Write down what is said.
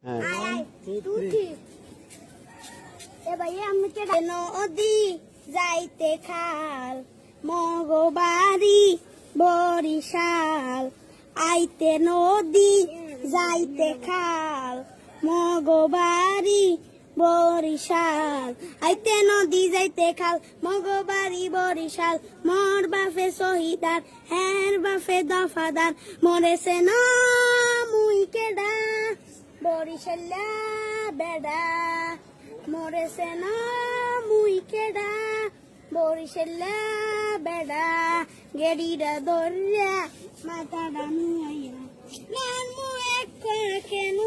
হ্যাঁ। One, two, three. এবার আমি নদী যাইতে খাল মগবাড়ি বরিশাল আইতে নদী যাইতে খাল মগবাড়ি বরিশাল আইতে নদী যাইতে খাল মগবাড়ি বরিশাল মোর বাফে শহীদার হের বাফে দফাদার মরেছে না মুই কেডা বরিশাল্লা বেডা মরেছে না মুই কেডা বরিশাল্লা বেডা গেড়িরা দরিয়া মাথাটা নুয়াইয়া নান মু এক কেন